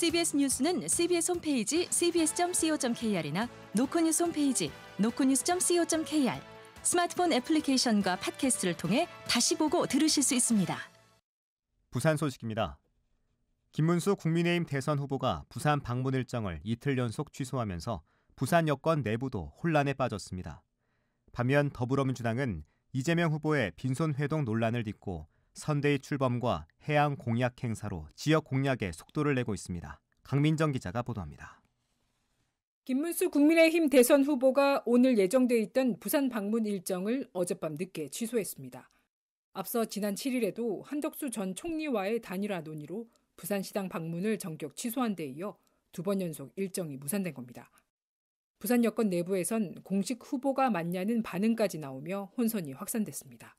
CBS 뉴스는 CBS 홈페이지 cbs.co.kr이나 노컷뉴스 홈페이지 노컷뉴스.co.kr, 스마트폰 애플리케이션과 팟캐스트를 통해 다시 보고 들으실 수 있습니다. 부산 소식입니다. 김문수 국민의힘 대선 후보가 부산 방문 일정을 이틀 연속 취소하면서 부산 여권 내부도 혼란에 빠졌습니다. 반면 더불어민주당은 이재명 후보의 빈손 회동 논란을 딛고 선대위 출범과 해양 공약 행사로 지역 공약에 속도를 내고 있습니다. 강민정 기자가 보도합니다. 김문수 국민의힘 대선 후보가 오늘 예정돼 있던 부산 방문 일정을 어젯밤 늦게 취소했습니다. 앞서 지난 7일에도 한덕수 전 총리와의 단일화 논의로 부산시당 방문을 전격 취소한 데 이어 두 번 연속 일정이 무산된 겁니다. 부산 여권 내부에선 공식 후보가 맞냐는 반응까지 나오며 혼선이 확산됐습니다.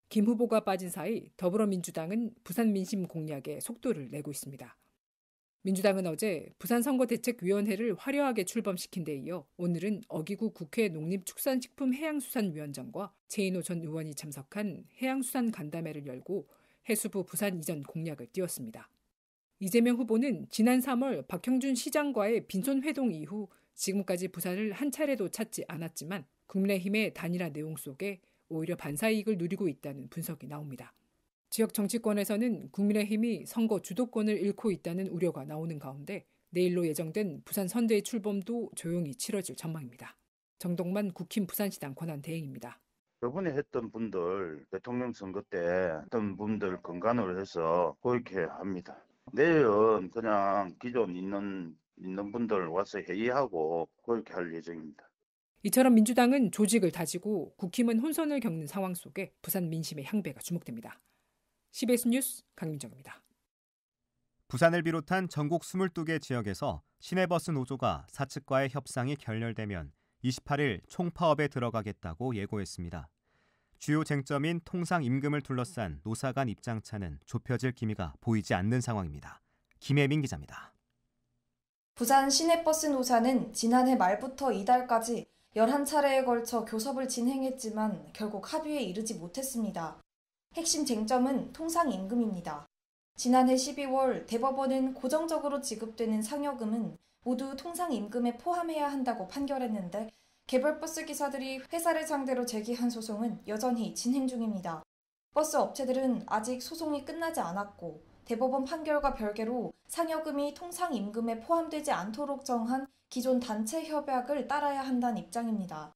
김 후보가 빠진 사이 더불어민주당은 부산 민심 공약에 속도를 내고 있습니다. 민주당은 어제 부산선거대책위원회를 화려하게 출범시킨 데 이어 오늘은 어기구 국회 농림축산식품해양수산위원장과 최인호 전 의원이 참석한 해양수산 간담회를 열고 해수부 부산 이전 공약을 띄웠습니다. 이재명 후보는 지난 3월 박형준 시장과의 빈손 회동 이후 지금까지 부산을 한 차례도 찾지 않았지만 국민의힘의 단일화 내용 속에 오히려 반사이익을 누리고 있다는 분석이 나옵니다. 지역 정치권에서는 국민의힘이 선거 주도권을 잃고 있다는 우려가 나오는 가운데 내일로 예정된 부산 선대위 출범도 조용히 치러질 전망입니다. 정동만 국힘 부산시당 권한대행입니다. 저번에 했던 분들, 대통령 선거 때 했던 분들 근간으로 해서 그렇게 합니다. 내일은 그냥 기존 있는 분들 와서 회의하고 그렇게 할 예정입니다. 이처럼 민주당은 조직을 다지고 국힘은 혼선을 겪는 상황 속에 부산 민심의 향배가 주목됩니다. CBS 뉴스 강민정입니다. 부산을 비롯한 전국 22개 지역에서 시내버스 노조가 사측과의 협상이 결렬되면 28일 총파업에 들어가겠다고 예고했습니다. 주요 쟁점인 통상 임금을 둘러싼 노사 간 입장차는 좁혀질 기미가 보이지 않는 상황입니다. 김혜민 기자입니다. 부산 시내버스 노사는 지난해 말부터 이달까지 11차례에 걸쳐 교섭을 진행했지만 결국 합의에 이르지 못했습니다. 핵심 쟁점은 통상 임금입니다. 지난해 12월 대법원은 고정적으로 지급되는 상여금은 모두 통상 임금에 포함해야 한다고 판결했는데 개별 버스 기사들이 회사를 상대로 제기한 소송은 여전히 진행 중입니다. 버스 업체들은 아직 소송이 끝나지 않았고 대법원 판결과 별개로 상여금이 통상 임금에 포함되지 않도록 정한 기존 단체 협약을 따라야 한다는 입장입니다.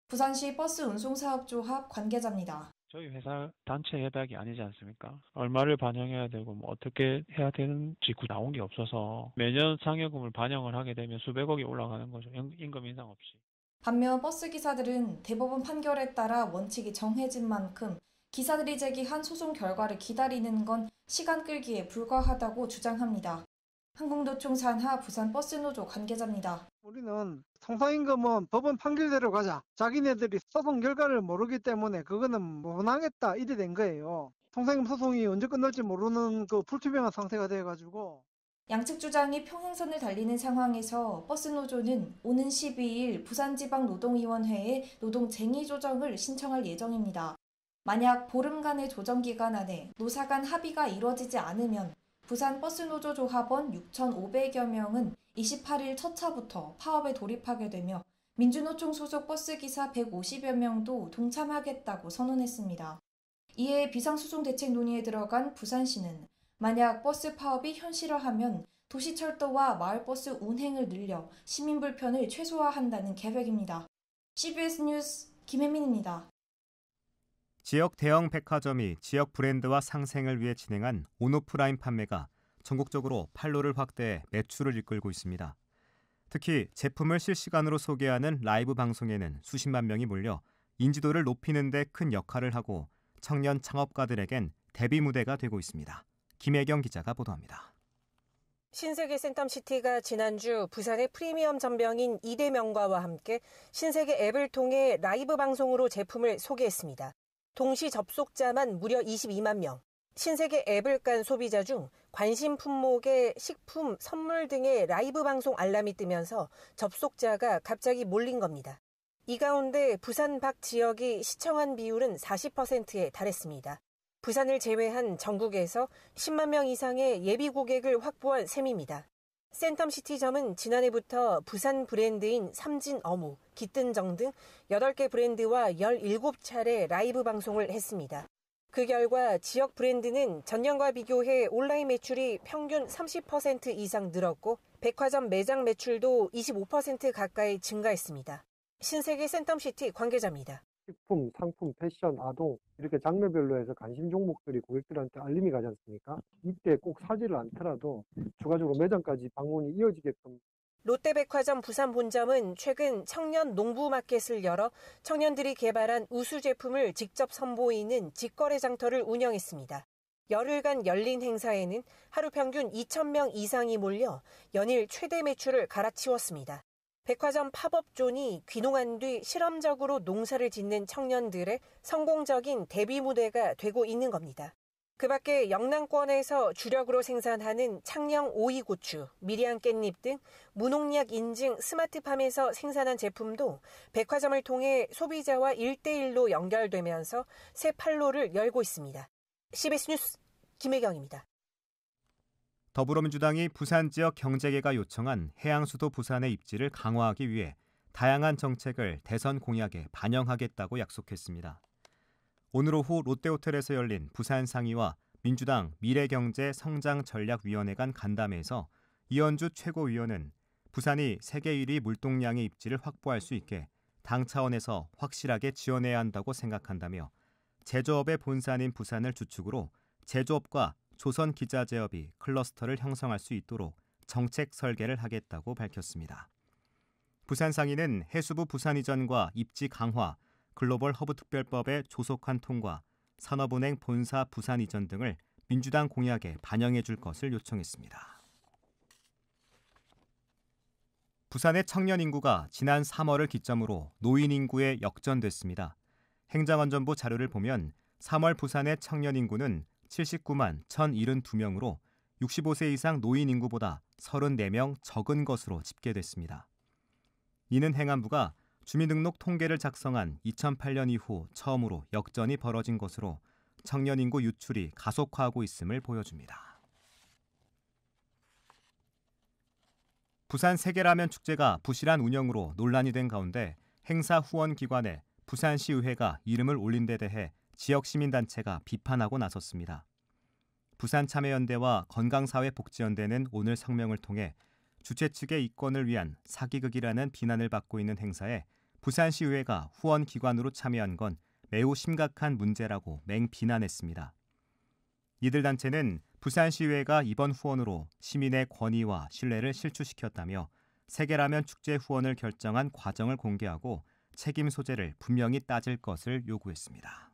부산시 버스 운송사업조합 관계자입니다. 저희 회사 단체 협약이 아니지 않습니까? 얼마를 반영해야 되고 어떻게 해야 되는지 나온 게 없어서 매년 상여금을 반영을 하게 되면 수백억이 올라가는 거죠. 임금 인상 없이. 반면 버스 기사들은 대법원 판결에 따라 원칙이 정해진 만큼 기사들이 제기한 소송 결과를 기다리는 건 시간 끌기에 불과하다고 주장합니다. 한국노총 산하 부산버스노조 관계자입니다. 우리는 통상임금은 법원 판결대로 가자. 자기네들이 소송 결과를 모르기 때문에 그거는 못 하겠다 이래 된 거예요. 통상임금 소송이 언제 끝날지 모르는 그 불투명한 상태가 돼가지고. 양측 주장이 평행선을 달리는 상황에서 버스노조는 오는 12일 부산지방노동위원회에 노동쟁의 조정을 신청할 예정입니다. 만약 보름간의 조정기간 안에 노사 간 합의가 이뤄지지 않으면 부산버스노조 조합원 6,500여 명은 28일 첫 차부터 파업에 돌입하게 되며 민주노총 소속 버스기사 150여 명도 동참하겠다고 선언했습니다. 이에 비상소송대책 논의에 들어간 부산시는 만약 버스 파업이 현실화하면 도시철도와 마을버스 운행을 늘려 시민 불편을 최소화한다는 계획입니다. CBS 뉴스 김혜민입니다. 지역 대형 백화점이 지역 브랜드와 상생을 위해 진행한 온오프라인 판매가 전국적으로 판로를 확대해 매출을 이끌고 있습니다. 특히 제품을 실시간으로 소개하는 라이브 방송에는 수십만 명이 몰려 인지도를 높이는 데 큰 역할을 하고 청년 창업가들에겐 데뷔 무대가 되고 있습니다. 김혜경 기자가 보도합니다. 신세계 센텀시티가 지난주 부산의 프리미엄 전병인 이대명과와 함께 신세계 앱을 통해 라이브 방송으로 제품을 소개했습니다. 동시 접속자만 무려 22만 명. 신세계 앱을 깐 소비자 중 관심 품목의 식품, 선물 등의 라이브 방송 알람이 뜨면서 접속자가 갑자기 몰린 겁니다. 이 가운데 부산 밖 지역이 시청한 비율은 40%에 달했습니다. 부산을 제외한 전국에서 10만 명 이상의 예비 고객을 확보한 셈입니다. 센텀시티점은 지난해부터 부산 브랜드인 삼진 어묵, 기뜬정 등 8개 브랜드와 17차례 라이브 방송을 했습니다. 그 결과 지역 브랜드는 전년과 비교해 온라인 매출이 평균 30% 이상 늘었고 백화점 매장 매출도 25% 가까이 증가했습니다. 신세계 센텀시티 관계자입니다. 식품, 상품, 패션, 아동 이렇게 장르별로 해서 관심 종목들이 고객들한테 알림이 가지 않습니까? 이때 꼭 사지를 않더라도 추가적으로 매장까지 방문이 이어지게끔. 롯데백화점 부산 본점은 최근 청년 농부 마켓을 열어 청년들이 개발한 우수 제품을 직접 선보이는 직거래 장터를 운영했습니다. 열흘간 열린 행사에는 하루 평균 2,000명 이상이 몰려 연일 최대 매출을 갈아치웠습니다. 백화점 팝업존이 귀농한 뒤 실험적으로 농사를 짓는 청년들의 성공적인 데뷔 무대가 되고 있는 겁니다. 그 밖에 영남권에서 주력으로 생산하는 창녕 오이고추, 미리안 깻잎 등 무농약 인증 스마트팜에서 생산한 제품도 백화점을 통해 소비자와 1대1로 연결되면서 새 판로를 열고 있습니다. CBS 뉴스 김혜경입니다. 더불어민주당이 부산 지역 경제계가 요청한 해양수도 부산의 입지를 강화하기 위해 다양한 정책을 대선 공약에 반영하겠다고 약속했습니다. 오늘 오후 롯데호텔에서 열린 부산 상의와 민주당 미래경제성장전략위원회 간 간담회에서 이현주 최고위원은 부산이 세계 1위 물동량의 입지를 확보할 수 있게 당 차원에서 확실하게 지원해야 한다고 생각한다며 제조업의 본산인 부산을 주축으로 제조업과 조선기자재업이 클러스터를 형성할 수 있도록 정책 설계를 하겠다고 밝혔습니다. 부산 상의는 해수부 부산 이전과 입지 강화, 글로벌 허브 특별법의 조속한 통과, 산업은행 본사 부산 이전 등을 민주당 공약에 반영해 줄 것을 요청했습니다. 부산의 청년 인구가 지난 3월을 기점으로 노인 인구에 역전됐습니다. 행정안전부 자료를 보면 3월 부산의 청년 인구는 79만 1,072명으로 65세 이상 노인 인구보다 34명 적은 것으로 집계됐습니다. 이는 행안부가 주민등록 통계를 작성한 2008년 이후 처음으로 역전이 벌어진 것으로 청년 인구 유출이 가속화하고 있음을 보여줍니다. 부산 세계라면 축제가 부실한 운영으로 논란이 된 가운데 행사 후원 기관에 부산시의회가 이름을 올린 데 대해 지역 시민단체가 비판하고 나섰습니다. 부산참여연대와 건강사회복지연대는 오늘 성명을 통해 주최 측의 이권을 위한 사기극이라는 비난을 받고 있는 행사에 부산시의회가 후원 기관으로 참여한 건 매우 심각한 문제라고 맹비난했습니다. 이들 단체는 부산시의회가 이번 후원으로 시민의 권위와 신뢰를 실추시켰다며 세계라면 축제 후원을 결정한 과정을 공개하고 책임 소재를 분명히 따질 것을 요구했습니다.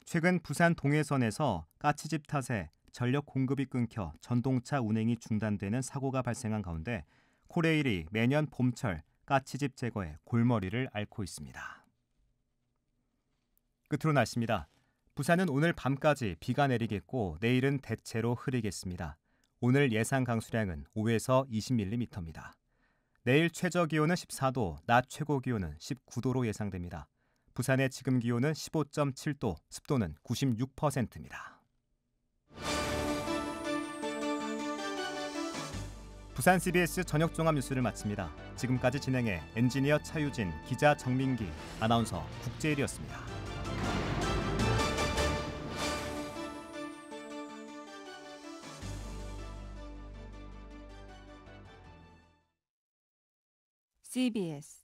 최근 부산 동해선에서 가치집 탓에 전력 공급이 끊겨 전동차 운행이 중단되는 사고가 발생한 가운데 코레일이 매년 봄철 가치집 제거에 골머리를 앓고 있습니다. 끝으로 날씨입니다. 부산은 오늘 밤까지 비가 내리겠고 내일은 대체로 흐리겠습니다. 오늘 예상 강수량은 5에서 20mm입니다. 내일 최저 기온은 14도, 낮 최고 기온은 19도로 예상됩니다. 부산의 지금 기온은 15.7도, 습도는 96%입니다. 부산 CBS 저녁 종합 뉴스를 마칩니다. 지금까지 진행해 엔지니어 차유진, 기자 정민기, 아나운서 국재일이었습니다. CBS